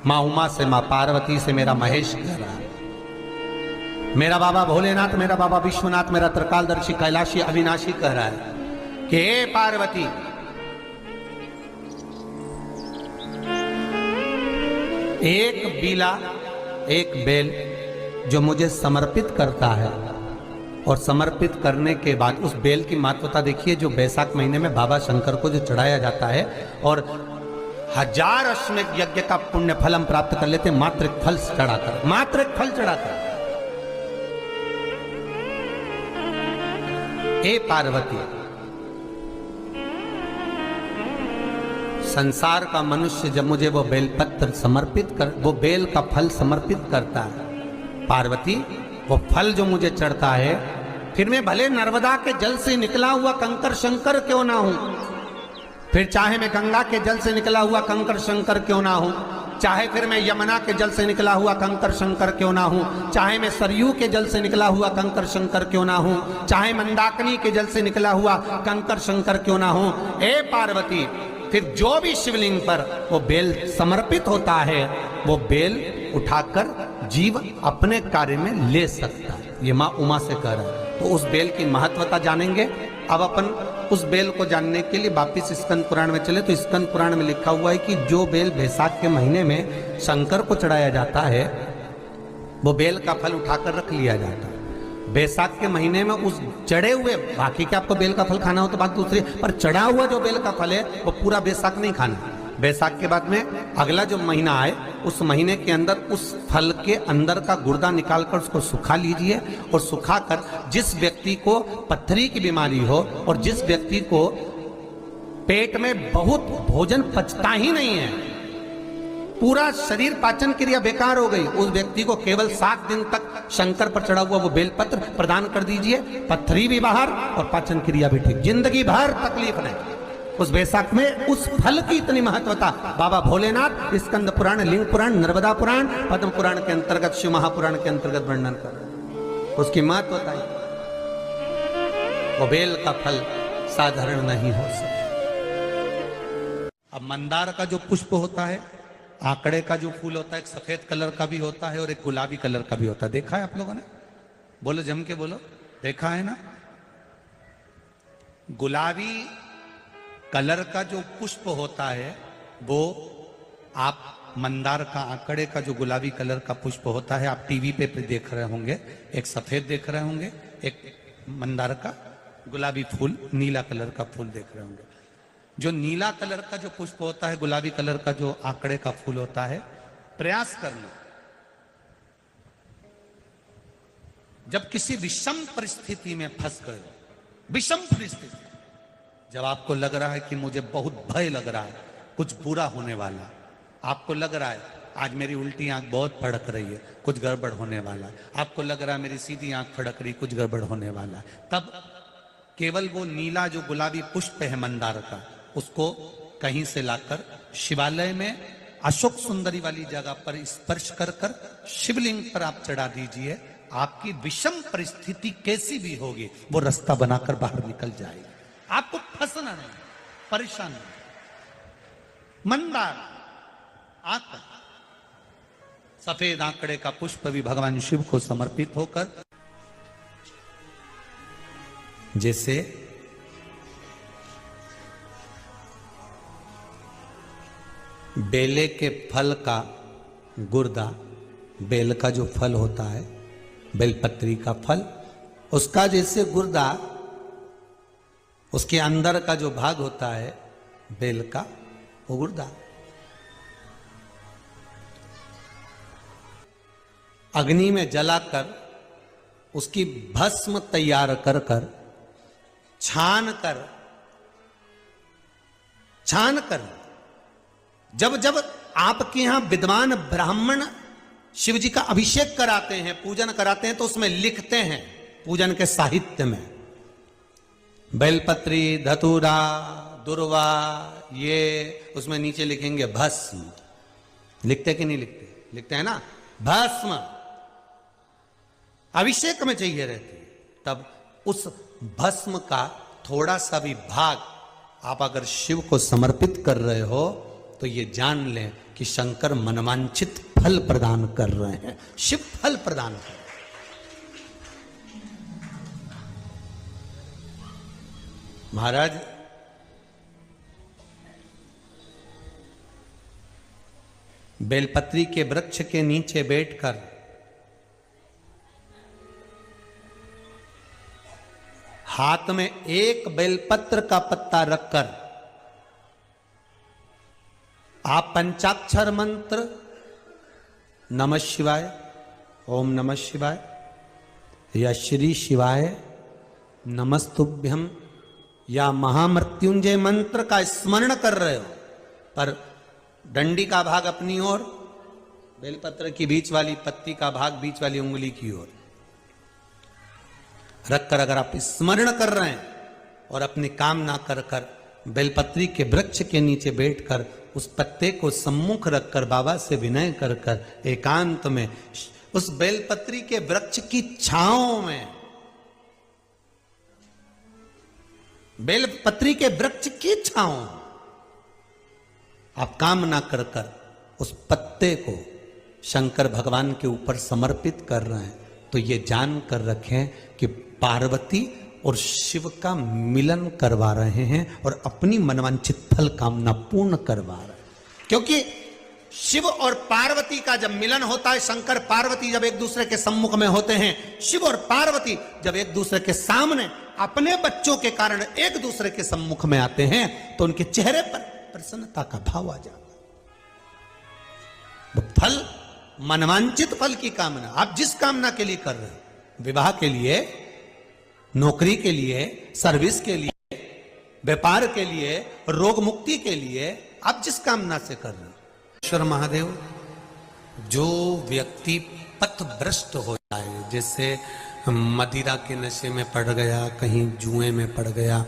माँ उमा से, माँ पार्वती से मेरा महेश कह रहा है, मेरा बाबा भोलेनाथ, मेरा बाबा विश्वनाथ, मेरा त्रिकालदर्शी कैलाशी अविनाशी कह रहा है कि हे पार्वती, एक बीला, एक बेल जो मुझे समर्पित करता है, और समर्पित करने के बाद उस बेल की महत्वता देखिए, जो बैसाख महीने में बाबा शंकर को जो चढ़ाया जाता है, और 1000 अश्वमेध यज्ञ का पुण्य फल हम प्राप्त कर लेते, मात्र एक फल चढ़ाकर, मात्र एक फल चढ़ाकर। हे पार्वती, संसार का मनुष्य जब मुझे वो बेलपत्र समर्पित कर, वो बेल का फल समर्पित करता है, पार्वती वो फल जो मुझे चढ़ता है, फिर मैं भले नर्मदा के जल से निकला हुआ कंकर शंकर क्यों ना हूं, फिर चाहे मैं गंगा के जल से निकला हुआ कंकर शंकर क्यों ना हूं, चाहे फिर मैं यमुना के जल से निकला हुआ कंकर शंकर क्यों ना हूं, चाहे मैं सरयू के जल से निकला हुआ कंकर शंकर क्यों ना हूं, चाहे मंदाकिनी के जल से निकला हुआ कंकर शंकर क्यों ना हूं, हे पार्वती, फिर जो भी शिवलिंग पर वो बेल समर्पित होता है, वो बेल उठाकर जीव अपने कार्य में ले सकता है। ये माँ उमा से कह रहा है। तो उस बेल की महत्वता जानेंगे। अब अपन उस बेल को जानने के लिए वापिस स्कंद पुराण में चले, तो स्कंद पुराण में लिखा हुआ है कि जो बेल बैसाख के महीने में शंकर को चढ़ाया जाता है, वो बेल का फल उठाकर रख लिया जाता है। बैसाख के महीने में उस चढ़े हुए, बाकी के आपको बेल का फल खाना हो तो बात दूसरी, पर चढ़ा हुआ जो बेल का फल है वो पूरा बैसाख नहीं खाना। बैसाख के बाद में अगला जो महीना आए, उस महीने के अंदर उस फल के अंदर का गुर्दा निकालकर उसको सुखा लीजिए, और सुखाकर जिस व्यक्ति को पथरी की बीमारी हो और जिस व्यक्ति को पेट में बहुत भोजन पचता ही नहीं है, पूरा शरीर पाचन क्रिया बेकार हो गई, उस व्यक्ति को केवल 7 दिन तक शंकर पर चढ़ा हुआ वो बेलपत्र प्रदान कर दीजिए, पथरी भी बाहर और पाचन क्रिया भी ठीक, जिंदगी भर तकलीफ नहीं। उस बैसाख में उस फल की इतनी महत्वता बाबा भोलेनाथ स्कंद पुराण, लिंग पुराण, नर्मदा पुराण, पद्म पुराण के अंतर्गत, शिव महापुराण के अंतर्गत वर्णन कर रहे हैं। उसकी महत्वता है, वो बेल का फल साधारण नहीं हो सकता। अब मंदार का जो पुष्प होता है, आंकड़े का जो फूल होता है, एक सफेद कलर का भी होता है और एक गुलाबी कलर का भी होता है। देखा है आप लोगों ने? बोलो, जम के बोलो, देखा है ना? गुलाबी कलर का जो पुष्प होता है, वो आप मंदार का, आंकड़े का जो गुलाबी कलर का पुष्प होता है, आप टीवी पे देख रहे होंगे, एक सफेद देख रहे होंगे, एक मंदार का गुलाबी फूल, नीला कलर का फूल देख रहे होंगे। जो नीला कलर का जो पुष्प होता है, गुलाबी कलर का जो आंकड़े का फूल होता है, प्रयास करना, जब किसी विषम परिस्थिति में फंस गए, विषम परिस्थिति, जब आपको लग रहा है कि मुझे बहुत भय लग रहा है, कुछ बुरा होने वाला, आपको लग रहा है आज मेरी उल्टी आंख बहुत फड़क रही है, कुछ गड़बड़ होने वाला है, आपको लग रहा है मेरी सीधी आंख फड़क रही, कुछ गड़बड़ होने वाला है, तब केवल वो नीला जो गुलाबी पुष्प है मंदार का, उसको कहीं से लाकर शिवालय में अशोक सुंदरी वाली जगह पर स्पर्श कर कर शिवलिंग पर आप चढ़ा दीजिए। आपकी विषम परिस्थिति कैसी भी होगी, वो रास्ता बनाकर बाहर निकल जाएगी। आपको फंसना नहीं, परेशान नहीं। मंदार आंकड़ा, सफेद आंकड़े का पुष्प भी भगवान शिव को समर्पित होकर, जैसे बेले के फल का गुर्दा, बेल का जो फल होता है, बेलपत्री का फल, उसका जैसे गुर्दा, उसके अंदर का जो भाग होता है बेल का, वो गुर्दा, अग्नि में जलाकर उसकी भस्म तैयार कर कर छान कर जब जब आपके यहां विद्वान ब्राह्मण शिव जी का अभिषेक कराते हैं, पूजन कराते हैं, तो उसमें लिखते हैं पूजन के साहित्य में, बेलपत्री, धतूरा, दुर्वा, ये उसमें नीचे लिखेंगे भस्म। लिखते कि नहीं लिखते? लिखते हैं ना, भस्म अभिषेक में चाहिए रहती है। तब उस भस्म का थोड़ा सा भी भाग आप अगर शिव को समर्पित कर रहे हो, तो ये जान लें कि शंकर मनवांछित फल प्रदान कर रहे हैं, शिव फल प्रदान कर रहे हैं। महाराज बेलपत्री के वृक्ष के नीचे बैठकर हाथ में एक बेलपत्र का पत्ता रखकर आप पंचाक्षर मंत्र नमः शिवाय, ओम नमः शिवाय या श्री शिवाय नमस्तुभ्यम या महामृत्युंजय मंत्र का स्मरण कर रहे हो, पर डंडी का भाग अपनी ओर, बेलपत्र की बीच वाली पत्ती का भाग बीच वाली उंगली की ओर रखकर अगर आप स्मरण कर रहे हैं और अपनी कामना कर कर बेलपत्री के वृक्ष के नीचे बैठकर उस पत्ते को सम्मुख रखकर बाबा से विनय कर कर एकांत में उस बेलपत्री के वृक्ष की छांव में, बेलपत्री के वृक्ष की छांव आप कामना कर कर उस पत्ते को शंकर भगवान के ऊपर समर्पित कर रहे हैं, तो ये जान कर रखें कि पार्वती और शिव का मिलन करवा रहे हैं और अपनी मनवांछित फल कामना पूर्ण करवा रहे हैं। क्योंकि शिव और पार्वती का जब मिलन होता है, शंकर पार्वती जब एक दूसरे के सम्मुख में होते हैं, शिव और पार्वती जब एक दूसरे के सामने अपने बच्चों के कारण एक दूसरे के सम्मुख में आते हैं, तो उनके चेहरे पर प्रसन्नता का भाव आ जाता है। फल, मनवांचित फल की कामना आप जिस कामना के लिए कर रहे हैं, विवाह के लिए, नौकरी के लिए, सर्विस के लिए, व्यापार के लिए, रोग मुक्ति के लिए, आप जिस कामना से कर रहे हैं, ईश्वर महादेव जो व्यक्ति पथभ्रष्ट हो जाए, जैसे मदिरा के नशे में पड़ गया, कहीं जुए में पड़ गया,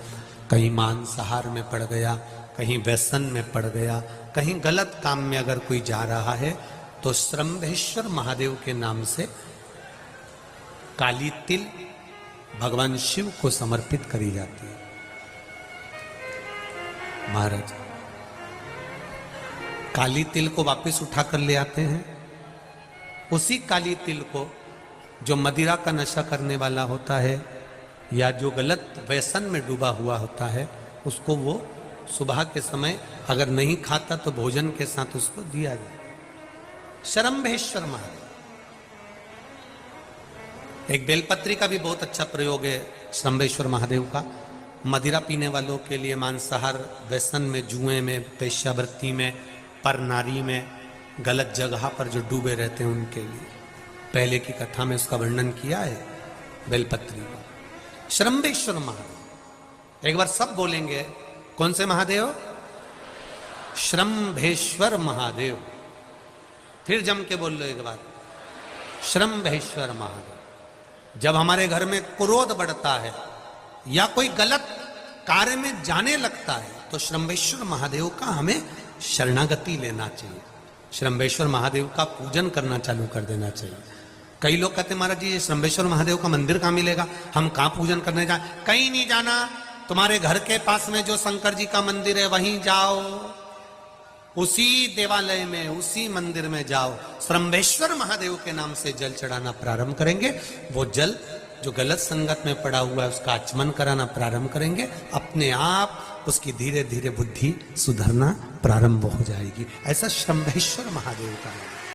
कहीं मांसाहार में पड़ गया, कहीं व्यसन में पड़ गया, कहीं गलत काम में अगर कोई जा रहा है, तो श्रंभेश्वर महादेव के नाम से काली तिल भगवान शिव को समर्पित करी जाती है। महाराज काली तिल को वापस उठाकर ले आते हैं, उसी काली तिल को जो मदिरा का नशा करने वाला होता है या जो गलत व्यसन में डूबा हुआ होता है, उसको वो सुबह के समय अगर नहीं खाता तो भोजन के साथ उसको दिया जाए। श्रंभेश्वर महादेव, एक बेलपत्री का भी बहुत अच्छा प्रयोग है श्रंभेश्वर महादेव का, मदिरा पीने वालों के लिए, मांसाहार, व्यसन में, जुए में, वेश्यावृत्ति में, पर नारी में, गलत जगह पर जो डूबे रहते हैं उनके लिए। पहले की कथा में उसका वर्णन किया है बेलपत्री का। श्रंभेश्वर महादेव, एक बार सब बोलेंगे, कौन से महादेव? श्रंभेश्वर महादेव। फिर जम के बोल लो एक बार, श्रंभेश्वर महादेव। जब हमारे घर में क्रोध बढ़ता है या कोई गलत कार्य में जाने लगता है, तो श्रंभेश्वर महादेव का हमें शरणागति लेना चाहिए, श्रंभेश्वर महादेव का पूजन करना चालू कर देना चाहिए। कई लोग कहते हैं महाराज जी ये श्रंभेश्वर महादेव का मंदिर कहाँ मिलेगा, हम कहाँ पूजन करने जाए? कहीं नहीं जाना, तुम्हारे घर के पास में जो शंकर जी का मंदिर है वहीं जाओ, उसी देवालय में, उसी मंदिर में जाओ, श्रंभेश्वर महादेव के नाम से जल चढ़ाना प्रारंभ करेंगे। वो जल जो गलत संगत में पड़ा हुआ है उसका आचमन कराना प्रारंभ करेंगे, अपने आप उसकी धीरे धीरे बुद्धि सुधरना प्रारंभ हो जाएगी। ऐसा श्रंभेश्वर महादेव का है।